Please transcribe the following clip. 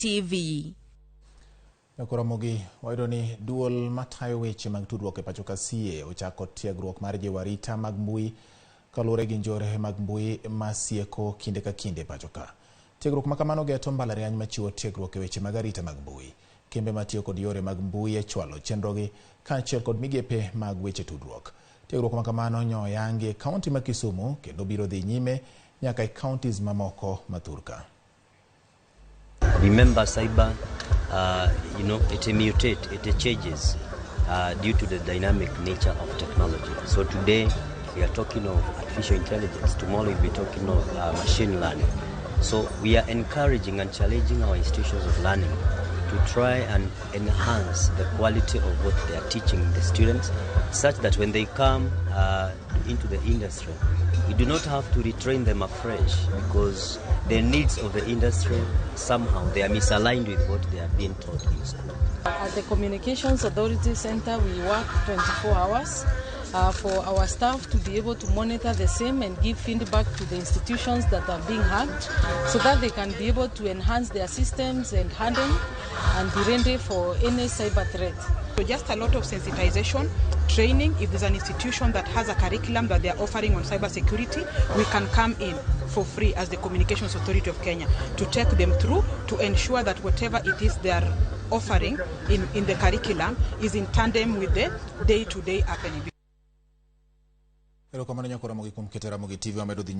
TV. Ramogi wayudo ni duol matayo weche mag tudruok e pacho ka CAK ochako tiegruok mar jiwo arita mag mbui kalure gi njore mag mbui masieko kinde ka kinde pacho ka. Tiegruok makamano geto mbalariany machiwo tiegruok e weche mag arita mag mbui. Kembe matiyo kod yore mag mbui e chwalo chenrogi kaachiel kod migepe mag weche tudruok. Tiegruok makamano nyoyangi kaunti ma Kisumu kendo biro dhi nyime nyaka e counties mamoko mathurka. Remember, cyber, it mutates, it changes due to the dynamic nature of technology. So today we are talking of artificial intelligence. Tomorrow we'll be talking of machine learning. So we are encouraging and challenging our institutions of learning to try and enhance the quality of what they are teaching the students, such that when they come into the industry, we do not have to retrain them afresh, because the needs of the industry, somehow they are misaligned with what they are being taught in school. At the Communications Authority Center, we work 24 hours for our staff to be able to monitor the same and give feedback to the institutions that are being hacked, so that they can be able to enhance their systems and handle and be ready for any cyber threat. So just a lot of sensitization, training. If there's an institution that has a curriculum that they are offering on cyber security, we can come in for free as the Communications Authority of Kenya to take them through to ensure that whatever it is they are offering in the curriculum is in tandem with the day-to-day happening.